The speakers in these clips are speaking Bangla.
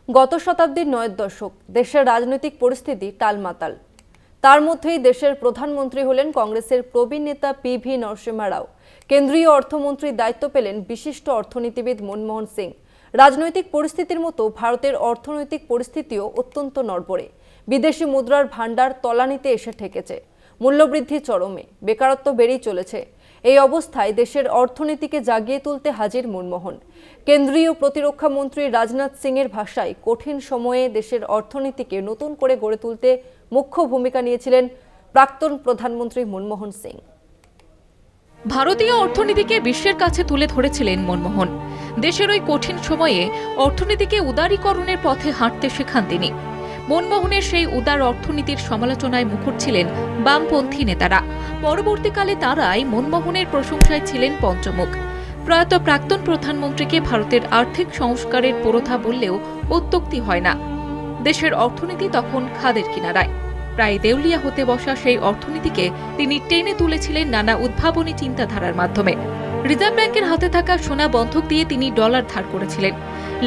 গত শতাব্দীর ৯ দশক দেশের রাজনৈতিক পরিস্থিতি টালমাটাল। তার মধ্যেই দেশের প্রধানমন্ত্রী হলেন কংগ্রেসের প্রবীণ নেতা পিভি নরসিম্হা রাও। কেন্দ্রীয় অর্থমন্ত্রীর দায়িত্ব পেলেন বিশিষ্ট অর্থনীতিবিদ মনমোহন সিং। রাজনৈতিক পরিস্থিতির মতো ভারতের অর্থনৈতিক পরিস্থিতিও অত্যন্ত নড়বড়ে। বিদেশি মুদ্রার ভান্ডার তলানিতে এসে ঠেকেছে, মূল্যবৃদ্ধি চরমে, বেকারত্ব বেড়েই চলেছে। এই অবস্থায় দেশের অর্থনীতিকে জাগিয়ে তুলতে হাজির মনমোহন। কেন্দ্রীয় প্রতিরক্ষা মন্ত্রী রাজনাথ সিং এর ভাষায় কঠিন সময়ে দেশের অর্থনীতিকে নতুন করে গড়ে তুলতে মুখ্য ভূমিকা নিয়েছিলেন প্রাক্তন প্রধানমন্ত্রী মনমোহন সিং। ভারতীয় অর্থনীতিকে বিশ্বের কাছে তুলে ধরেছিলেন মনমোহন। দেশের ওই কঠিন সময়ে অর্থনীতিকে উদারীকরণের পথে হাঁটতে শেখান তিনি। মনমোহনের সেই উদার অর্থনীতির সমালোচনায় মুখর ছিলেন বামপন্থী নেতারা। পরবর্তীকালে তারাই মনমোহনের প্রশংসায় ছিলেন পঞ্চমুখ। প্রয়াত প্রাক্তন প্রধানমন্ত্রীকে ভারতের আর্থিক সংস্কারের পুরোধা বললেও অত্যুক্তি হয় না। দেশের অর্থনীতি তখন খাদের কিনারায়। প্রায় দেউলিয়া হতে বসা সেই অর্থনীতিকে তিনি টেনে তুলেছিলেন নানা উদ্ভাবনী চিন্তাধারার মাধ্যমে। রিজার্ভ ব্যাংকের হাতে থাকা সোনা বন্ধক দিয়ে তিনি ডলার ধার করেছিলেন।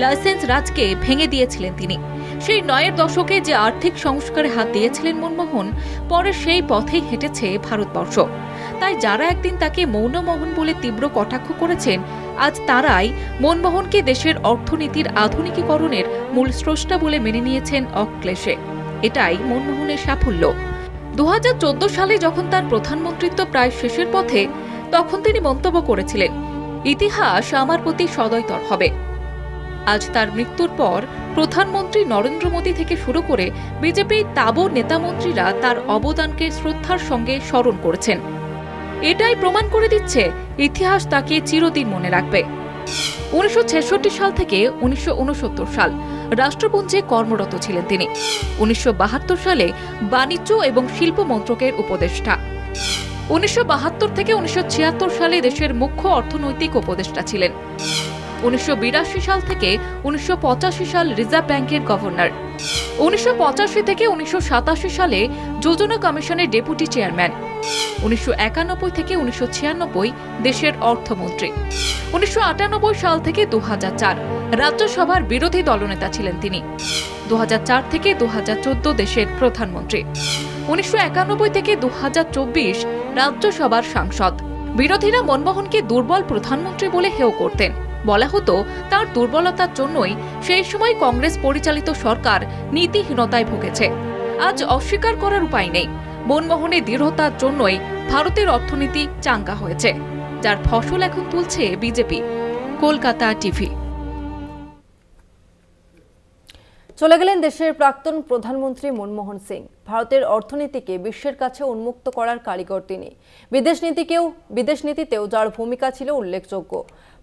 লাইসেন্স রাজকে ভেঙে দিয়েছিলেন তিনি। সেই ৯-এর দশকে যে আর্থিক সংস্কারে হাত দিয়েছিলেন মনমোহন, পরে সেই পথেই হেঁটেছে ভারতবর্ষ। তাই যারা একদিন তাকে মৌনমোহন বলে তীব্র কটাক্ষ করেছেন, আজ তারাই মনমোহনকে দেশের অর্থনীতির আধুনিকীকরণের মূল স্রষ্টা বলে মেনে নিয়েছেন অক্লেশে। এটাই মনমোহনের সাফল্য। ২০১৪ সালে যখন তার প্রধানমন্ত্রিত্ব প্রায় শেষের পথে, তখন তিনি মন্তব্য করেছিলেন, ইতিহাস আমার প্রতি সদয়তর হবে। আজ তার মৃত্যুর পর প্রধানমন্ত্রী নরেন্দ্র মোদী থেকে শুরু করে বিজেপির তাবড় নেতামন্ত্রীরা তার অবদানকে শ্রদ্ধার সঙ্গে স্মরণ করেছেন। এটাই প্রমাণ করে দিচ্ছে ইতিহাস তাকে চিরদিন মনে রাখবে। ১৯৬৬ সাল থেকে ১৯৬৯ সাল রাষ্ট্রপুঞ্জে কর্মরত ছিলেন তিনি। ১৯৭২ সালে বাণিজ্য এবং শিল্প মন্ত্রকের উপদেষ্টা। ১৯৭২ থেকে ১৯৭৬ সালে দেশের মুখ্য অর্থনৈতিক উপদেষ্টা ছিলেন। ১৯৮২ সাল থেকে ১৯৮৫ সাল রিজার্ভ ব্যাংকের গভর্নর। ১৯৮৫ থেকে ১৯৮৭ সালে যোজনা কমিশনের ডেপুটি চেয়ারম্যান। ১৯৯১ থেকে ১৯৯৬ দেশের অর্থমন্ত্রী। ১৯৯৮ সাল থেকে ২০০৪ রাজ্যসভার বিরোধী দলনেতা ছিলেন তিনি। ২০০৪ থেকে ২০১৪ দেশের প্রধানমন্ত্রী। ১৯৯১ থেকে ২০২৪ রাজ্যসভার সাংসদ। বিরোধীরা মনমোহনকে দুর্বল প্রধানমন্ত্রী বলে হেয় করতেন। বলা হতো তার দুর্বলতার জন্যই সেই সময় কংগ্রেস পরিচালিত সরকার নীতিহীনতায় ভুগেছে। আজ অস্বীকার করার উপায় নেই, মনমোহনের দৃঢ়তার জন্যই ভারতের অর্থনীতি চাঙ্গা হয়েছে, যার ফসল এখন তুলছে বিজেপি। কলকাতা টিভি। চলে গেলেন দেশের প্রাক্তন প্রধানমন্ত্রী মনমোহন সিং। ভারতের অর্থনীতিকে বিশ্বের কাছে উন্মুক্ত করার কারিগর তিনি। বিদেশ নীতিতেও যার ভূমিকা ছিল উল্লেখযোগ্য।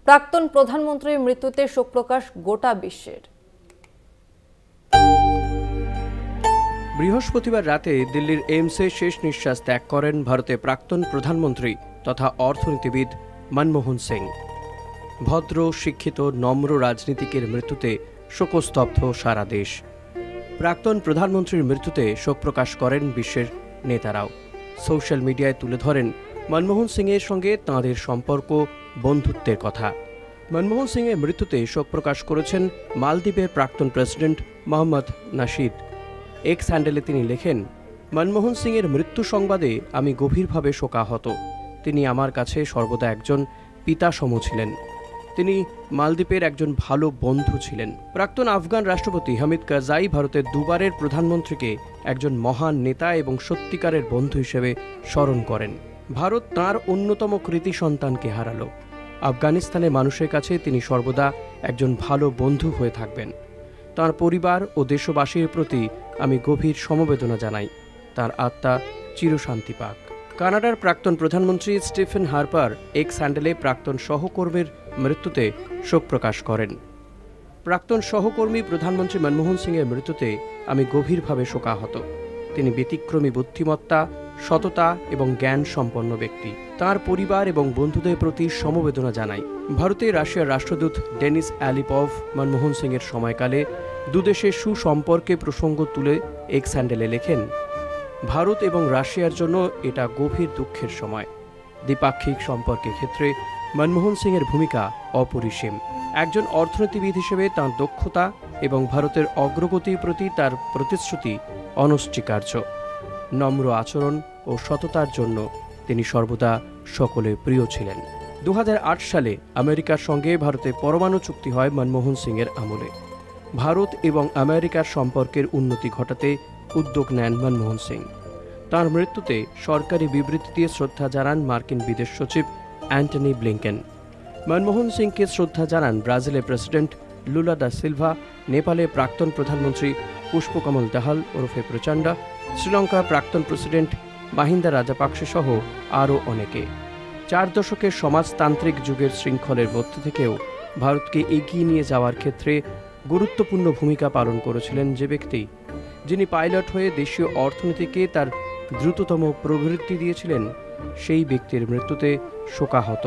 প্রাক্তন প্রধানমন্ত্রীর মৃত্যুতে শোক প্রকাশ গোটা বিশ্বের। বৃহস্পতিবার রাতে দিল্লির এইমসে শেষ নিঃশ্বাস ত্যাগ করেন ভারতের প্রাক্তন প্রধানমন্ত্রী তথা অর্থনীতিবিদ মনমোহন সিং। ভদ্র, শিক্ষিত, নম্র রাজনীতিকের মৃত্যুতে শোকস্তব্ধ সারা দেশ। প্রাক্তন প্রধানমন্ত্রীর মৃত্যুতে শোক প্রকাশ করেন বিশ্বের নেতারাও। সোশ্যাল মিডিয়ায় তুলে ধরেন মনমোহন সিংয়ের সঙ্গে তাঁদের সম্পর্ক, বন্ধুত্বের কথা। মনমোহন সিংয়ের মৃত্যুতে শোক প্রকাশ করেছেন মালদ্বীপের প্রাক্তন প্রেসিডেন্ট মোহাম্মদ নাশিদ। এক্স হ্যান্ডেলে তিনি লেখেন, মনমোহন সিংয়ের মৃত্যু সংবাদে আমি গভীরভাবে শোকাহত। তিনি আমার কাছে সর্বদা একজন পিতাসম ছিলেন। তিনি মালদ্বীপের একজন ভালো বন্ধু ছিলেন। প্রাক্তন আফগান রাষ্ট্রপতি হামিদ কারজাই ভারতের দুবারের প্রধানমন্ত্রীকে একজন মহান নেতা এবং সত্যিকারের বন্ধু হিসেবে স্মরণ করেন। ভারত তাঁর অন্যতম কৃতি সন্তানকে হারালো। আফগানিস্তানের মানুষের কাছে তিনি সর্বদা একজন ভালো বন্ধু হয়ে থাকবেন। তাঁর পরিবার ও দেশবাসীর প্রতি আমি গভীর সমবেদনা জানাই। তাঁর আত্মা চিরশান্তি পাক। কানাডার প্রাক্তন প্রধানমন্ত্রী স্টিফেন হার্পার এক্স হ্যান্ডেলে প্রাক্তন সহকর্মীর মৃত্যুতে শোক প্রকাশ করেন। প্রাক্তন সহকর্মী প্রধানমন্ত্রী মনমোহন সিংয়ের মৃত্যুতে আমি গভীরভাবে শোকাহত। তিনি ব্যতিক্রমী বুদ্ধিমত্তা, সততা এবং জ্ঞান সম্পন্ন ব্যক্তি। তাঁর পরিবার এবং বন্ধুদের প্রতি সমবেদনা জানাই। ভারতে রাশিয়ার রাষ্ট্রদূত ডেনিস অ্যালিপভ মনমোহন সিংয়ের সময়কালে দুদেশের সুসম্পর্কে প্রসঙ্গ তুলে এক্স হ্যান্ডেলে লেখেন, ভারত এবং রাশিয়ার জন্য এটা গভীর দুঃখের সময়। দ্বিপাক্ষিক সম্পর্কের ক্ষেত্রে মনমোহন সিংয়ের ভূমিকা অপরিসীম। একজন অর্থনীতিবিদ হিসেবে তাঁর দক্ষতা, এবং ভারতের অগ্রগতির প্রতি তার প্রতিশ্রুতি অনস্বীকার্য। নম্র আচরণ ও সততার জন্য তিনি সর্বদা সকলের প্রিয় ছিলেন। 2008 সালে আমেরিকার সঙ্গে ভারতের পরমাণু চুক্তি হয় মনমোহন সিংয়ের আমলে। ভারত এবং আমেরিকার সম্পর্কের উন্নতি ঘটাতে উদ্যোগ নেন মনমোহন সিং। তাঁর মৃত্যুতে সরকারি বিবৃতি দিয়ে শ্রদ্ধা জানান মার্কিন বিদেশ সচিব অ্যান্টনি ব্লিংকেন। মনমোহন সিংকে শ্রদ্ধা জানান ব্রাজিলের প্রেসিডেন্ট লুলা দা সিলভা, নেপালের প্রাক্তন প্রধানমন্ত্রী পুষ্পকমল দাহাল ওরফে প্রচণ্ডা, শ্রীলঙ্কার প্রাক্তন প্রেসিডেন্ট মাহিন্দা রাজাপাকসে সহ আরও অনেকে। 4 দশকের সমাজতান্ত্রিক যুগের শৃঙ্খলের মধ্যে থেকেও ভারতকে এগিয়ে নিয়ে যাওয়ার ক্ষেত্রে গুরুত্বপূর্ণ ভূমিকা পালন করেছিলেন যে ব্যক্তি, যিনি পাইলট হয়ে দেশীয় অর্থনীতিকে তার দ্রুততম প্রবৃদ্ধি দিয়েছিলেন, সেই ব্যক্তির মৃত্যুতে শোকাহত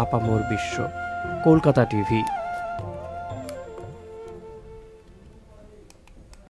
আপামর বিশ্ব। কলকাতা টিভি।